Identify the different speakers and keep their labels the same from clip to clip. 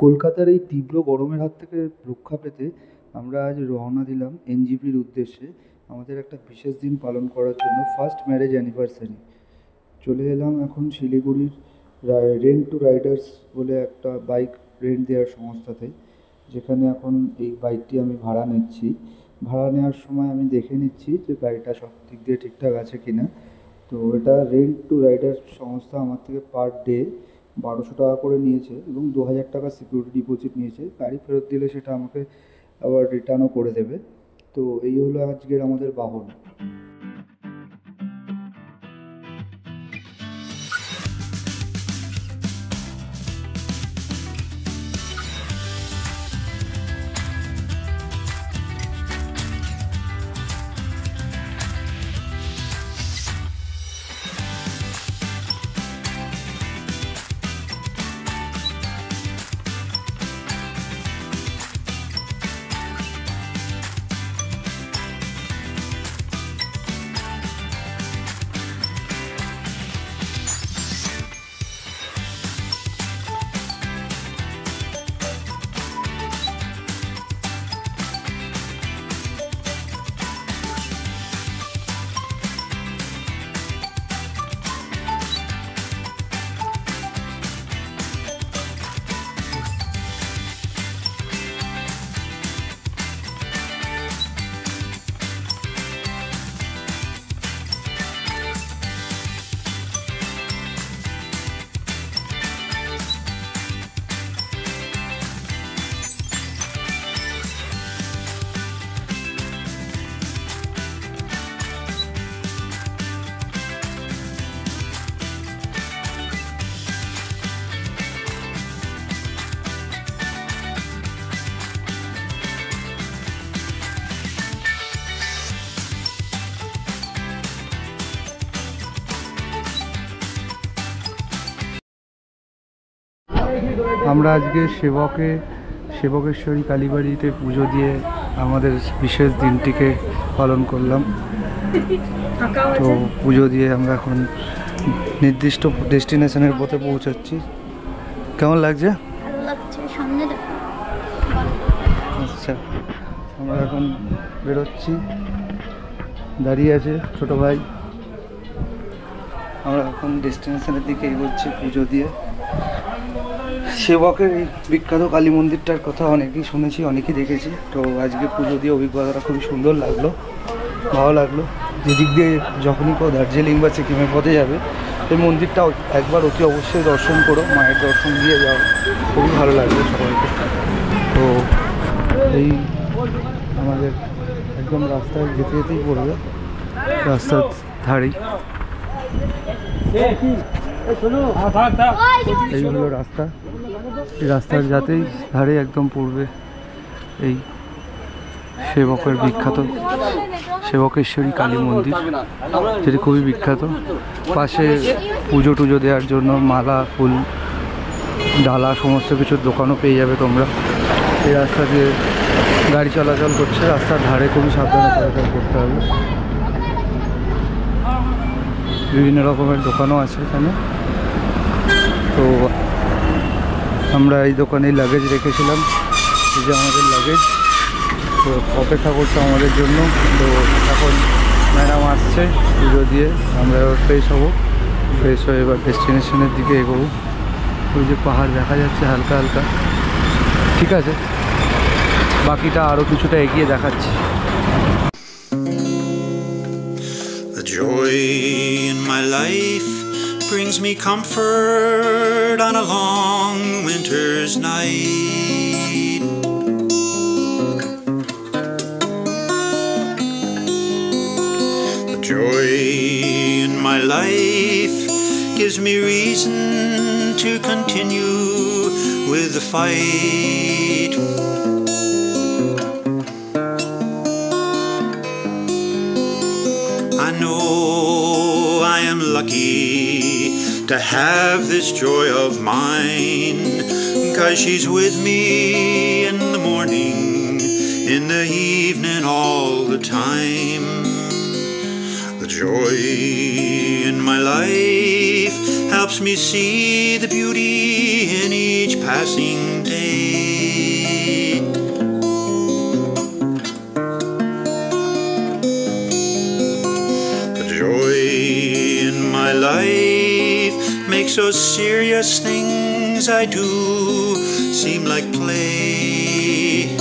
Speaker 1: কলকাতার এই তীব্র গরমের হাত থেকে রক্ষা পেতে আমরা আজ রওনা দিলাম এনজিপির উদ্দেশ্যে আমাদের একটা বিশেষ দিন পালন করার জন্য, ফার্স্ট ম্যারেজ অ্যানিভার্সারি। চলে এলাম এখন শিলিগুড়ির রেন্ট টু রাইডার্স বলে একটা বাইক রেন্ট দেওয়ার সংস্থাতে, যেখানে এখন এই বাইকটি আমি ভাড়া নিচ্ছি। ভাড়া নেওয়ার সময় আমি দেখে নিচ্ছি যে গাড়িটা সব দিক দিয়ে ঠিকঠাক আছে কি না। তো এটা রেন্ট টু রাইডার্স সংস্থা আমার থেকে পার ডে 1200 টাকা করে নিয়েছে এবং 2000 টাকা সিকিউরিটি ডিপোজিট নিয়েছে। গাড়ি ফেরত দিলে সেটা আমাকে আবার রিটার্নও করে দেবে। তো এই হলো আজকের আমাদের বাহন। আমরা আজকে সেবকেশ্বরী কালীবাড়িতে পুজো দিয়ে আমাদের বিশেষ দিনটিকে পালন করলাম। তো পুজো দিয়ে আমরা এখন নির্দিষ্ট ডেস্টিনেশনের পথে পৌঁছাচ্ছি। কেমন লাগছে? আচ্ছা, আমরা এখন বেরোচ্ছি। দাঁড়িয়ে আছে ছোট ভাই। আমরা এখন ডেস্টিনেশনের দিকে এগোচ্ছি পুজো দিয়ে। সেবকের এই বিখ্যাত কালী মন্দিরটার কথা অনেকেই শুনেছি, অনেকেই দেখেছি। তো আজকে পুজো দিয়ে অভিজ্ঞতাটা খুবই সুন্দর লাগলো, ভালো লাগলো। যেদিক দিয়ে যখনই কেউ দার্জিলিং বা সিকিমের পথে যাবে, এই মন্দিরটা একবার অতি অবশ্যই দর্শন করো, মায়ের দর্শন দিয়ে যাও, খুবই ভালো লাগবে সবাইকে। তো এই আমাদের একদম রাস্তায় যেতে যেতেই পড়বে, রাস্তার ধারেই এই হলো রাস্তা। এই রাস্তার যাতেই ধারে একদম পূর্বে এই সেবকের বিখ্যাত সেবকেশ্বরী কালী মন্দির, যেটি খুবই বিখ্যাত। পাশে পুজো টুজো দেওয়ার জন্য মালা, ফুল, ডালা সমস্ত কিছুর দোকানও পেয়ে যাবে তোমরা। এই রাস্তা দিয়ে গাড়ি চলাচল করছে, রাস্তার ধারে খুবই সাবধানে চলাচল করতে হবে। বিভিন্ন রকমের দোকানও আছে এখানে। তো আমরা এই দোকানে লাগেজ রেখেছিলাম, এই যে আমাদের লাগেজ। তো অপেক্ষা করছে আমাদের জন্য। তো এখন ম্যাডাম আসছে পুজো দিয়ে, আমরা এবার ফ্রেশ হবো। ফ্রেশ হয়ে এবার ডেস্টিনেশনের দিকে এগোবো। ওই যে পাহাড় দেখা যাচ্ছে হালকা হালকা, ঠিক আছে, বাকিটা আরও কিছুটা এগিয়ে দেখাচ্ছি।
Speaker 2: The joy in my life brings me comfort on a long winter's night. The joy in my life gives me reason to continue with the fight. I know I am lucky to have this joy of mine, 'cause she's with me in the morning, in the evening, all the time. The joy in my life helps me see the beauty in each passing day. makes those serious things I do seem like play.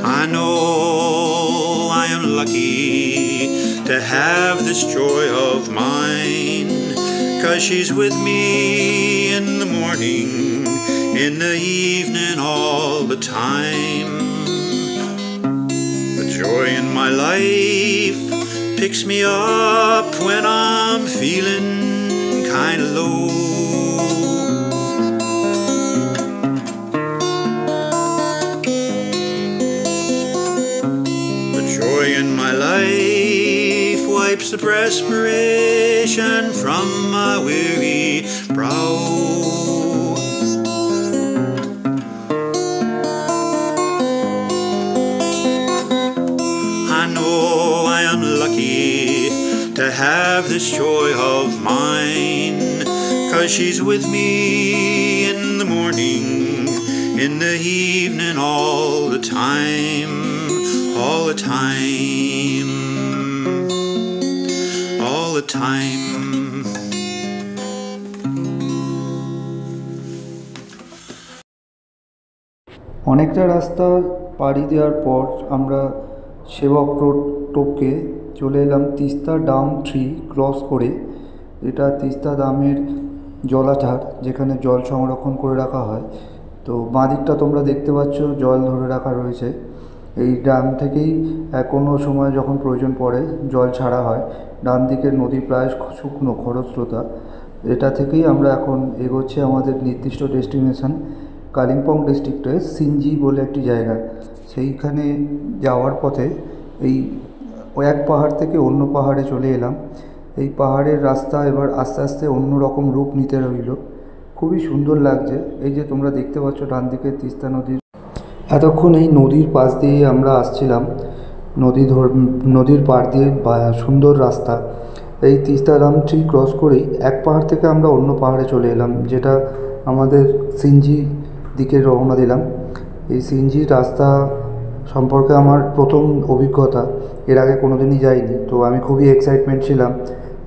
Speaker 2: I know I am lucky to have this joy of mine, 'cause she's with me in the morning, in the evening, all the time. The joy in my life picks me up when I'm feeling kinda low. The joy in my life wipes the perspiration from my weary brow. I know I am lucky to have this joy of mine, 'cause she's with me in the morning, in the evening, all the time, all the time, all the time.
Speaker 1: অনেকটা রাস্তা পাড়ি দেওয়ার পর আমরা সেবক road টপকে চলে এলাম তিস্তা ডাম 3 ক্রস করে। এটা তিস্তা ডামের জলাধার, যেখানে জল সংরক্ষণ করে রাখা হয়। তো বাঁ দিকটা তোমরা দেখতে পাচ্ছ জল ধরে রাখা রয়েছে। এই ড্যাম থেকেই কোনো সময় যখন প্রয়োজন পড়ে জল ছাড়া হয়। ডান দিকের নদী প্রায় শুকনো খরস্রোতা। এটা থেকেই আমরা এখন এগোচ্ছি আমাদের নির্দিষ্ট ডেস্টিনেশন, কালিম্পং ডিস্ট্রিক্টের সিনজি বলে একটি জায়গা। সেইখানে যাওয়ার পথে এই এক পাহাড় থেকে অন্য পাহাড়ে চলে এলাম। এই পাহাড়ের রাস্তা এবার আস্তে আস্তে অন্য রকম রূপ নিতে রইল। খুবই সুন্দর লাগছে। এই যে তোমরা দেখতে পাচ্ছ ডান দিকে তিস্তা নদীর, এতক্ষণ এই নদীর পাশ দিয়ে আমরা আসছিলাম। নদীর পাড় দিয়ে সুন্দর রাস্তা। এই তিস্তা ডাম 3 ক্রস করেই এক পাহাড় থেকে আমরা অন্য পাহাড়ে চলে এলাম, যেটা আমাদের সিনজি দিকে রওনা দিলাম। এই সিনজির রাস্তা সম্পর্কে আমার প্রথম অভিজ্ঞতা, এর আগে কোনোদিনই যাইনি। তো আমি খুবই এক্সাইটমেন্ট ছিলাম।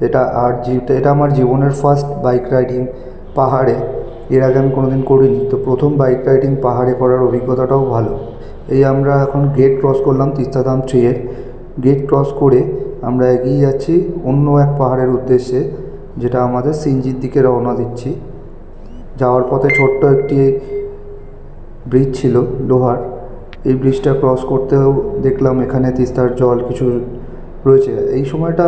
Speaker 1: এটা আমার জীবনের ফার্স্ট বাইক রাইডিং পাহাড়ে। এর আগে আমি কোনোদিন করিনি, তো প্রথম বাইক রাইডিং পাহাড়ে করার অভিজ্ঞতাটাও ভালো। এই আমরা এখন গেট ক্রস করলাম তিস্তা ডাম 3 এর। গেট ক্রস করে আমরা এগিয়ে যাচ্ছি অন্য এক পাহাড়ের উদ্দেশ্যে, যেটা আমাদের সিনজির দিকে রওনা দিচ্ছি। যাওয়ার পথে ছোট্ট একটি ব্রিজ ছিল লোহার। এই ব্রিজটা ক্রস করতেও দেখলাম এখানে তিস্তার জল কিছু রয়েছে। এই সময়টা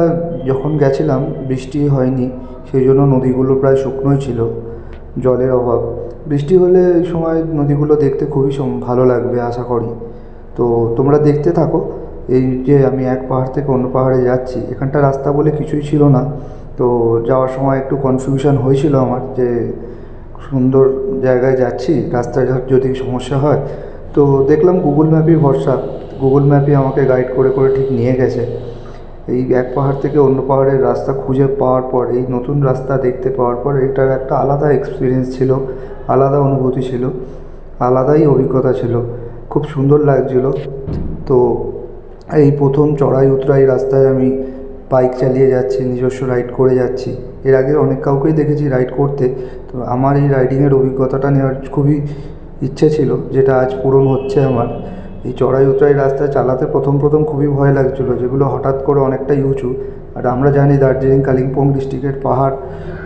Speaker 1: যখন গেছিলাম বৃষ্টি হয়নি, সেই জন্য নদীগুলো প্রায় শুকনোই ছিল, জলের অভাব। বৃষ্টি হলে এই সময় নদীগুলো দেখতে খুবই ভালো লাগবে আশা করি। তো তোমরা দেখতে থাকো। এই যে আমি এক পাহাড় থেকে অন্য পাহাড়ে যাচ্ছি, এখানটা রাস্তা বলে কিছুই ছিল না। তো যাওয়ার সময় একটু কনফিউশন হয়েছিল আমার, যে সুন্দর জায়গায় যাচ্ছি, রাস্তায় যদি সমস্যা হয়। তো দেখলাম গুগল ম্যাপই ভরসা। গুগল ম্যাপই আমাকে গাইড করে করে ঠিক নিয়ে গেছে। এই এক পাহাড় থেকে অন্য পাহাড়ের রাস্তা খুঁজে পাওয়ার পর, এই নতুন রাস্তা দেখতে পাওয়ার পর, এটার একটা আলাদা এক্সপিরিয়েন্স ছিল, আলাদা অনুভূতি ছিল, আলাদাই অভিজ্ঞতা ছিল। খুব সুন্দর লাগছিল। তো এই প্রথম চড়াই উতরাই রাস্তায় আমি বাইক চালিয়ে যাচ্ছি, নিজস্ব রাইড করে যাচ্ছি। এর আগে অনেক কাউকেই দেখেছি রাইড করতে। তো আমার এই রাইডিংয়ের অভিজ্ঞতাটা নেওয়ার খুবই ইচ্ছে ছিল, যেটা আজ পূরণ হচ্ছে আমার। এই চড়াই উতরাই রাস্তায় চালাতে প্রথম খুবই ভয় লাগছিলো, যেগুলো হঠাৎ করে অনেকটাই উঁচু। আর আমরা জানি দার্জিলিং কালিম্পং ডিস্ট্রিক্টের পাহাড়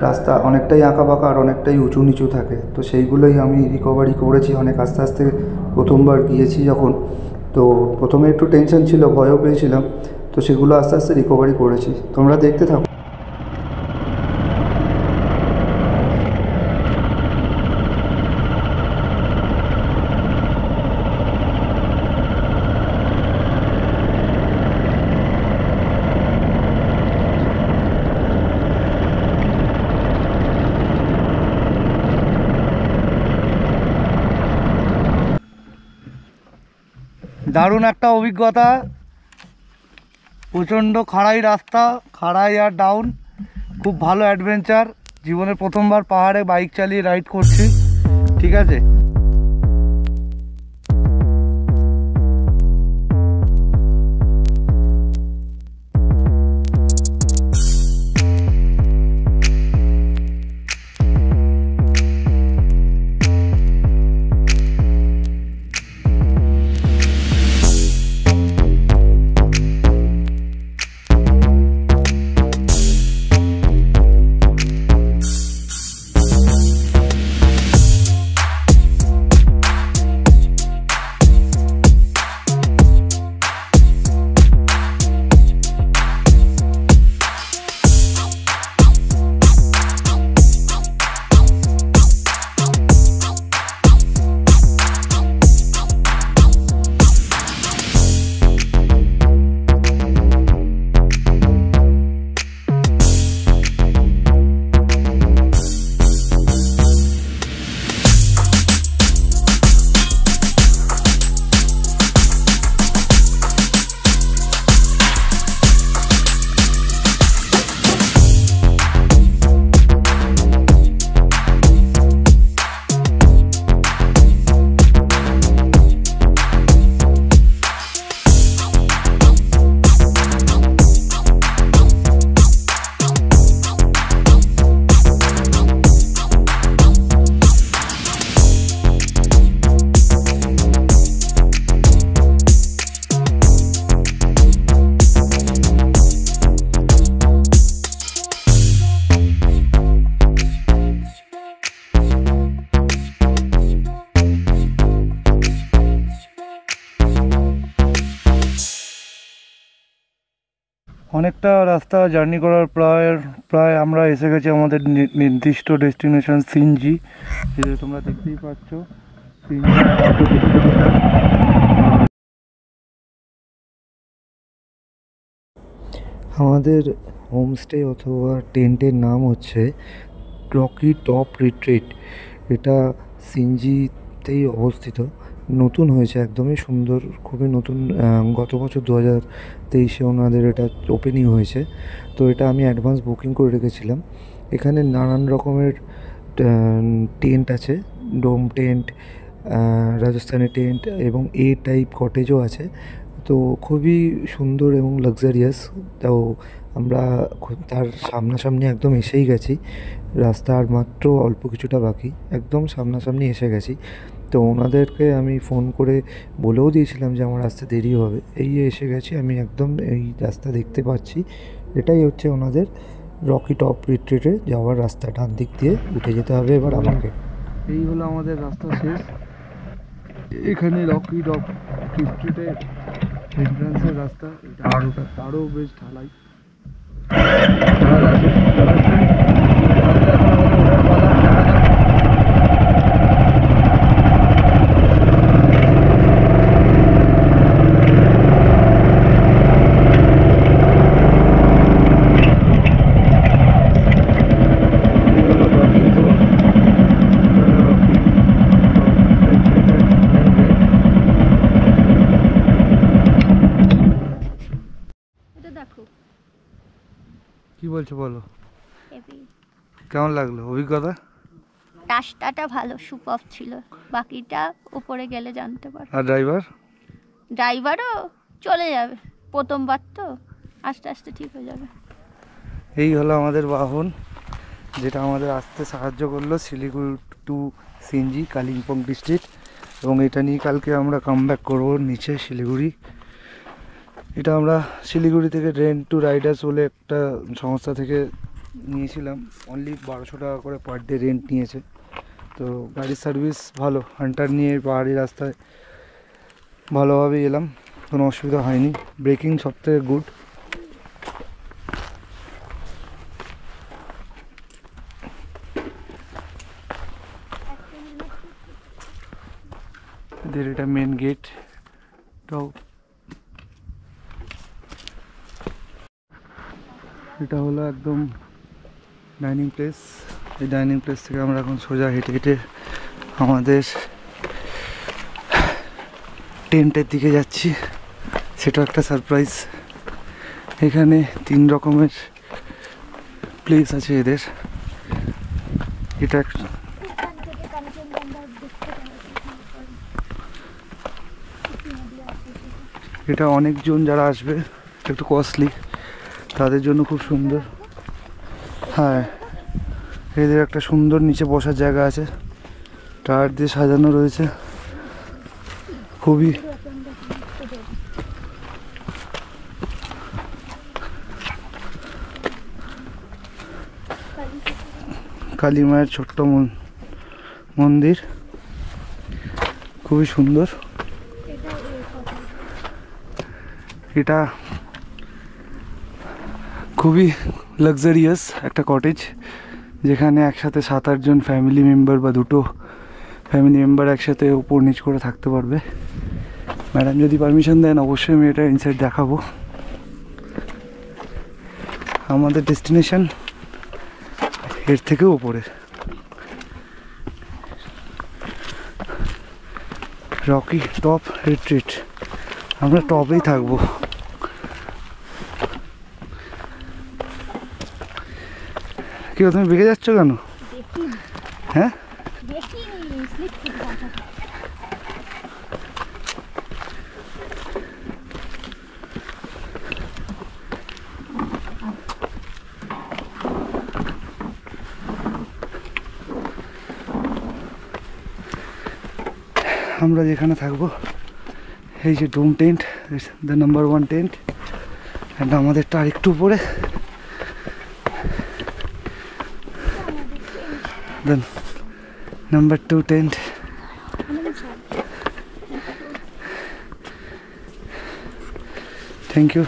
Speaker 1: রাস্তা অনেকটাই আঁকাবাঁকা আর অনেকটাই উঁচু নিচু থাকে। তো সেইগুলোই আমি রিকভারি করেছি অনেক আস্তে আস্তে। প্রথমবার গিয়েছি যখন, তো প্রথমে একটু টেনশন ছিল, ভয়ও পেয়েছিলাম। তো সেগুলো আস্তে আস্তে রিকভারি করেছি। তোমরা দেখতে থাকো।
Speaker 3: দারুণ একটা অভিজ্ঞতা। প্রচণ্ড খাড়াই রাস্তা, খাড়াই আর ডাউন, খুব ভালো অ্যাডভেঞ্চার। জীবনে প্রথমবার পাহাড়ে বাইক চালিয়ে রাইড করছি। ঠিক আছে, অনেকটা রাস্তা জার্নি করার প্রায় আমরা এসে গেছি আমাদের নির্দিষ্ট ডেস্টিনেশন সিনজি। যেটা তোমরা দেখতেই পাচ্ছ সিনজি।
Speaker 1: আমাদের হোমস্টে অথবা টেন্টের নাম হচ্ছে রকি টপ রিট্রিট। এটা সিনজিতেই অবস্থিত, নতুন হয়েছে, একদমই সুন্দর, খুবই নতুন। গত বছর 2023-এ ওনাদের এটা ওপেনিং হয়েছে। তো এটা আমি অ্যাডভান্স বুকিং করে রেখেছিলাম। এখানে নানান রকমের টেন্ট আছে, ডোম টেন্ট, রাজস্থানি টেন্ট এবং এ টাইপ কটেজও আছে। তো খুবই সুন্দর এবং লাক্সারিয়াস। তো আমরা তার সামনাসামনি একদম এসেই গেছি, রাস্তা আর মাত্র অল্প কিছুটা বাকি, একদম সামনাসামনি এসে গেছি। তো ওনাদেরকে আমি ফোন করে বলেও দিয়েছিলাম যে আমার আসতে দেরি হবে। এই এসে গেছি, আমি একদম এই রাস্তা দেখতে পাচ্ছি। এটাই হচ্ছে ওনাদের রকি টপ রিট্রিটে যাওয়ার রাস্তা, ডান দিক দিয়ে উঠে যেতে হবে এবার আমাকে।
Speaker 3: এই হলো আমাদের রাস্তা শেষ। এখানে রকি টপ রিট্রিটের এন্ট্রান্সের রাস্তা। এটা আরও বেশ ঢালাই। কি বলছো বলো, কেমন লাগলো অভিজ্ঞতা?
Speaker 4: রাস্তাটা ভালো, সুপার ছিল, বাকিটা উপরে গেলে জানতে পারো।
Speaker 3: আর
Speaker 4: ড্রাইভারও চলে যাবে, প্রথমবার তো, আস্তে আস্তে ঠিক হয়ে যাবে।
Speaker 3: এই হলো আমাদের বাহন, যেটা আমাদের আসতে সাহায্য করলো শিলিগুড়ি টু সিনজি, কালিম্পং ডিস্ট্রিক্ট। এবং এটা নিয়ে কালকে আমরা কামব্যাক করবো নিচে শিলিগুড়ি। এটা আমরা শিলিগুড়ি থেকে রেন্ট টু রাইডার্স বলে একটা সংস্থা থেকে নিয়েছিলাম। অনলি 1200 টাকা করে পার ডে রেন্ট নিয়েছে। তো গাড়ির সার্ভিস ভালো, হান্টার নিয়ে পাহাড়ি রাস্তায় ভালোভাবে এলাম, কোনো অসুবিধা হয়নি। ব্রেকিং সবথেকে গুড। এদের এটা মেন গেট। এটা হলো একদম ডাইনিং প্লেস। এই ডাইনিং প্লেস থেকে আমরা এখন সোজা হেঁটে হেঁটে আমাদের টেন্টের দিকে যাচ্ছি। সেটা একটা সারপ্রাইজ। এখানে 3 রকমের প্লেস আছে এদের। এটা অনেকজন যারা আসবে, একটু কস্টলি, তাদের জন্য খুব সুন্দর। হ্যাঁ, এদের একটা সুন্দর নিচে বসার জায়গা আছে, টায়ার দিয়ে সাজানো রয়েছে, খুবই কালী মায়ের ছোট্ট মন্দির, খুবই সুন্দর। এটা খুবই লাক্সারিয়াস একটা কটেজ, যেখানে একসাথে 7-8 জন ফ্যামিলি মেম্বার বা 2 ফ্যামিলি মেম্বার একসাথে উপর নিচ করে থাকতে পারবে। ম্যাডাম যদি পারমিশন দেন অবশ্যই আমি এটা ইনসাইড দেখাবো। আমাদের ডেস্টিনেশন এর থেকেও উপরে, রকি টপ রিট্রিট। আমরা টপেই থাকবো। কি তুমি বেঁকে যাচ্ছ কেন? হ্যাঁ, আমরা যেখানে থাকবো, এই যে dome tent, the number 1 tent, and আমাদেরটা আরেকটু উপরে, then number 2 tent. Thank you.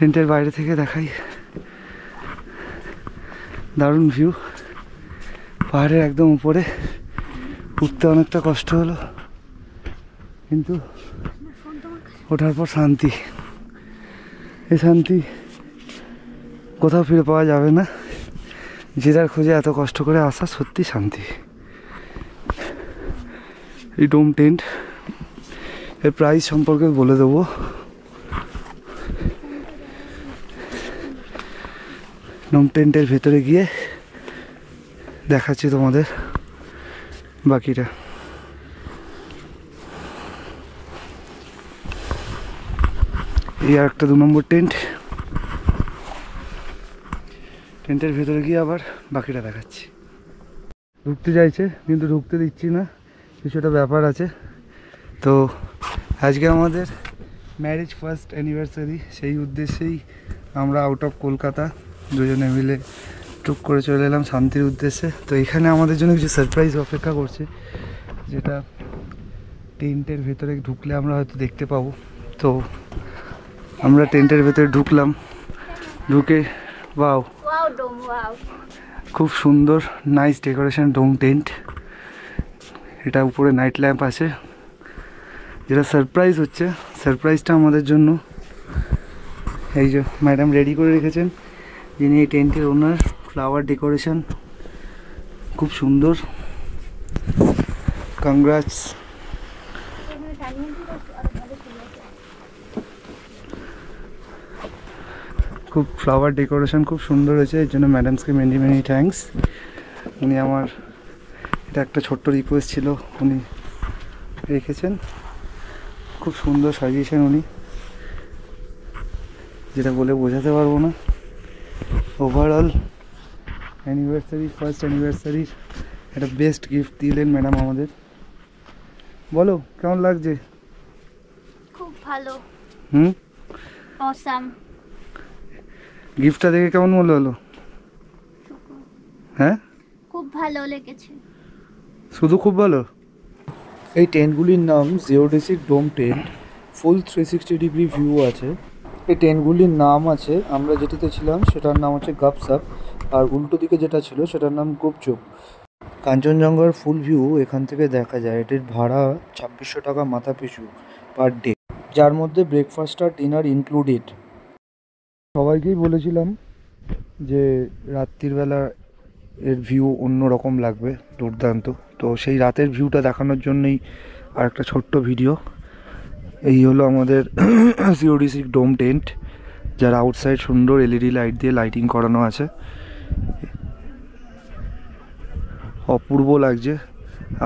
Speaker 3: টেন্টের বাইরে থেকে দেখাই, দারুণ ভিউ। পাহাড়ের একদম উপরে উঠতে অনেকটা কষ্ট হলো, কিন্তু ওঠার পর শান্তি। এই শান্তি কোথাও ফিরে পাওয়া যাবে না। যে যার খোঁজে এত কষ্ট করে আসা সত্যি শান্তি। এই ডোম টেন্ট এর প্রাইস সম্পর্কে বলে দেবো। ডোম টেন্টের ভেতরে গিয়ে দেখাচ্ছি তোমাদের বাকিটা। এই আর একটা 2 নম্বর টেন্ট। টেন্টের ভেতরে গিয়ে আবার বাকিটা দেখাচ্ছি। ঢুকতে চাইছে কিন্তু ঢুকতে দিচ্ছি না, কিছুটা ব্যাপার আছে। তো আজকে আমাদের ম্যারেজ ফার্স্ট অ্যানিভার্সারি, সেই উদ্দেশ্যেই আমরা আউট অফ কলকাতা দুজনে মিলে টুক করে চলে এলাম শান্তির উদ্দেশ্যে। তো এখানে আমাদের জন্য কিছু সারপ্রাইজ অপেক্ষা করছে, যেটা টেন্টের ভেতরে ঢুকলে আমরা হয়তো দেখতে পাবো। তো আমরা টেন্টের ভেতরে ঢুকলাম, ঢুকে ওয়াও, খুব সুন্দর নাইস ডেকোরেশন ডোম টেন্ট। এটা উপরে নাইট ল্যাম্প আছে। যেটা সারপ্রাইজ হচ্ছে, সারপ্রাইজটা আমাদের জন্য এই যে ম্যাডাম রেডি করে রেখেছেন, যিনি এই টেন্টের ওনার। ফ্লাওয়ার ডেকোরেশন খুব সুন্দর, কংগ্রাটস। খুব ফ্লাওয়ার ডেকোরেশন খুব সুন্দর হয়েছে, এর জন্য ম্যাডামসকে মেনি মেনি থ্যাঙ্কস। উনি আমার, এটা একটা ছোট্ট রিকোয়েস্ট ছিল, উনি রেখেছেন, খুব সুন্দর সাজিয়েছেন উনি, যেটা বলে বোঝাতে পারবো না। ওভারঅল অ্যানিভার্সারি, ফার্স্ট অ্যানিভার্সারির একটা বেস্ট গিফট দিলেন ম্যাডাম আমাদের। বলো কেমন লাগছে?
Speaker 4: খুব ভালো। অসাম।
Speaker 3: গিফটটা দেখে কেমন মনে হলো? হ্যাঁ,
Speaker 4: খুব ভালো লেগেছে।
Speaker 3: শুধু খুব ভালো?
Speaker 1: এই টেন্টগুলির নাম জিওডেসিক ডোম টেন্ট। ফুল 360 ডিগ্রি ভিউ আছে। এই টেন্টগুলির নাম আছে, আমরা যেটিতে ছিলাম সেটার নাম হচ্ছে গাপসাপ, আর উল্টো দিকে যেটা ছিল সেটার নাম গুপচুপ। কাঞ্চনজঙ্ঘার ফুল ভিউ এখান থেকে দেখা যায়। এটির ভাড়া 2600 টাকা মাথা পিছু পার ডে, যার মধ্যে ব্রেকফাস্ট আর ডিনার ইনক্লুডেড।
Speaker 3: সবাইকেই বলেছিলাম যে রাত্রিবেলা এর ভিউ অন্য রকম লাগবে, দুর্দান্ত। তো সেই রাতের ভিউটা দেখানোর জন্যই আর একটা ছোট্ট ভিডিও। এই হলো আমাদের জিওডিসি ডোম টেন্ট, যার আউটসাইড সুন্দর এলইডি লাইট দিয়ে লাইটিং করানো আছে, অপূর্ব লাগছে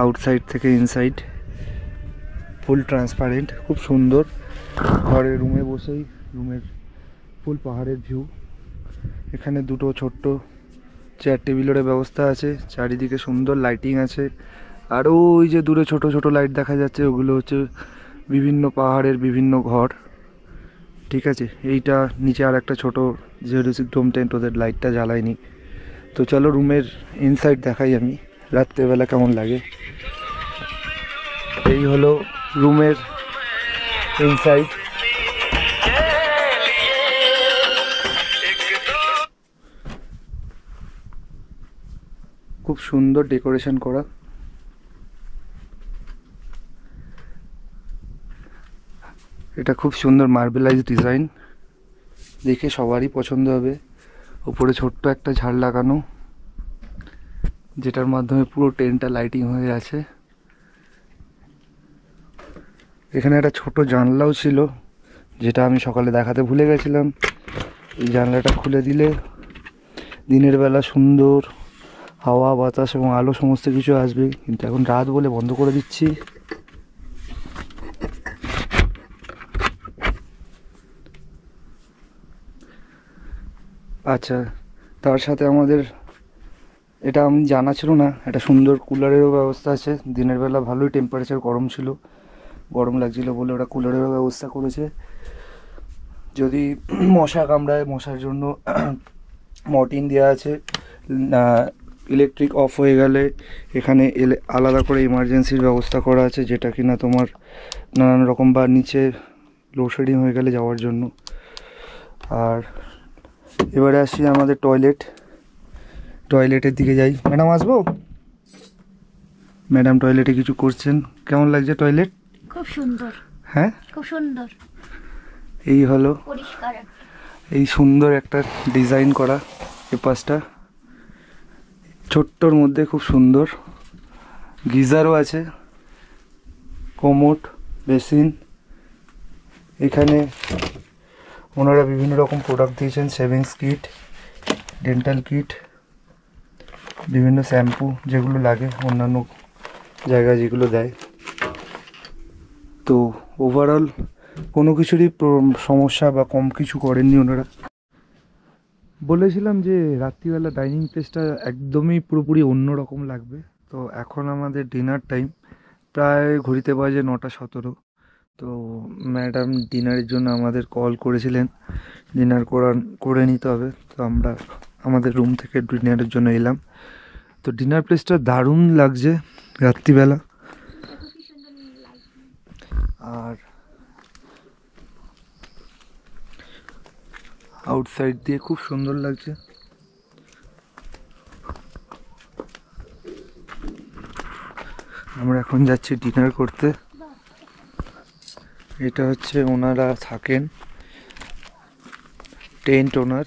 Speaker 3: আউটসাইড থেকে ইনসাইড, ফুল ট্রান্সপারেন্ট, খুব সুন্দর। ঘরের রুমে বসেই রুমের ফুল পাহাড়ের ভিউ। এখানে দুটো ছোট্ট চেয়ার টেবিলের ব্যবস্থা আছে, চারিদিকে সুন্দর লাইটিং আছে। আর ওই যে দূরে ছোট ছোট লাইট দেখা যাচ্ছে, ওগুলো হচ্ছে বিভিন্ন পাহাড়ের বিভিন্ন ঘর। ঠিক আছে, এইটা নিচে আর একটা ছোটো জিওডিসিক ডোম টেন্ট, ওদের লাইটটা জ্বালায়নি। তো চলো রুমের ইনসাইড দেখাই আমি রাত্রেবেলা কেমন লাগে। এই হলো রুমের ইনসাইড। খুব সুন্দর ডেকোরেশন করা। এটা খুব সুন্দর মার্বেলাইজ ডিজাইন, দেখে সবারই পছন্দ হবে। উপরে ছোট্ট একটা ঝাড় লাগানো, যেটার মাধ্যমে পুরো টেন্টটা লাইটিং হয়ে আছে। এখানে একটা ছোট জানলাও ছিল, যেটা আমি সকালে দেখাতে ভুলে গেছিলাম। এই জানলাটা খুলে দিলে দিনের বেলা সুন্দর হাওয়া বাতাস এবং আলো সমস্ত কিছু আসবে, কিন্তু এখন রাত বলে বন্ধ করে দিচ্ছি। আচ্ছা, তার সাথে আমাদের, এটা আমি জানা ছিল না, একটা সুন্দর কুলারেরও ব্যবস্থা আছে। দিনের বেলা ভালোই টেম্পারেচার গরম ছিল, গরম লাগছিল বলে ওরা কুলারেরও ব্যবস্থা করেছে। যদি মশা কামড়ায়, মশার জন্য মর্টিন দেওয়া আছে। ইলেকট্রিক অফ হয়ে গেলে এখানে আলাদা করে ইমার্জেন্সির ব্যবস্থা করা আছে, যেটা কিনা তোমার নানান রকম, বা নিচে লোডশেডিং হয়ে গেলে যাওয়ার জন্য। আর এবারে আসি আমাদের টয়লেটের দিকে যাই। ম্যাডাম আসবো? ম্যাডাম টয়লেটে কিছু করছেন। কেমন লাগছে টয়লেট?
Speaker 4: খুব সুন্দর,
Speaker 3: হ্যাঁ,
Speaker 4: খুব সুন্দর,
Speaker 3: এই হলো
Speaker 4: পরিষ্কার।
Speaker 3: এই সুন্দর একটা ডিজাইন করা এ পাশটা, ছোট্টর মধ্যে খুব সুন্দর। গিজারও আছে, কোমোড, বেসিন। এখানে ওনারা বিভিন্ন রকম প্রোডাক্ট দিয়েছেন, সেভিংস কিট, ডেন্টাল কিট, বিভিন্ন শ্যাম্পু যেগুলো লাগে অন্যান্য জায়গায় যেগুলো দেয়। তো ওভারঅল কোনো কিছুরই সমস্যা বা কম কিছু করেননি ওনারা। বলেছিলাম যে রাত্রিবেলা ডাইনিং প্লেসটা একদমই পুরোপুরি অন্যরকম লাগবে। তো এখন আমাদের ডিনার টাইম, প্রায় ঘড়িতে বাজে 9:17। তো ম্যাডাম ডিনারের জন্য আমাদের কল করেছিলেন, ডিনার করে নিতে হবে। তো আমরা আমাদের রুম থেকে ডিনারের জন্য এলাম। তো ডিনার প্লেসটা দারুণ লাগছে রাত্রিবেলা। আর আউটসাইড দিয়ে খুব সুন্দর লাগছে। আমরা এখন যাচ্ছি ডিনার করতে। এটা হচ্ছে ওনারা থাকেন, টেন্ট ওনার।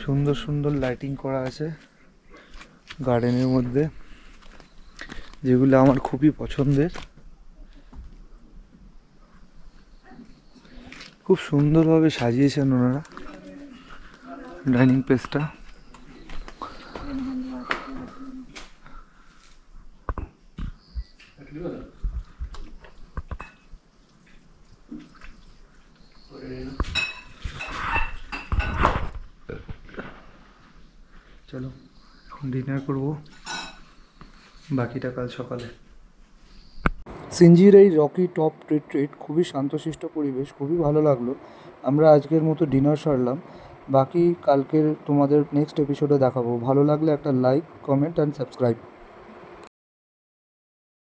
Speaker 3: সুন্দর সুন্দর লাইটিং করা আছে গার্ডেনের মধ্যে, যেগুলো আমার খুবই পছন্দের। খুব সুন্দরভাবে সাজিয়েছেন ওনারা ডাইনিং প্লেসটা। চলো এখন ডিনার করব, বাকিটা কাল সকালে।
Speaker 1: সিনজির এই রকি টপ রিট্রিট খুবই শান্তশিষ্ট পরিবেশ, খুবই ভালো লাগলো। আমরা আজকের মতো ডিনার সারলাম, বাকি কালকের তোমাদের নেক্সট এপিসোডে দেখাবো। ভালো লাগলে একটা লাইক, কমেন্ট অ্যান্ড সাবস্ক্রাইব।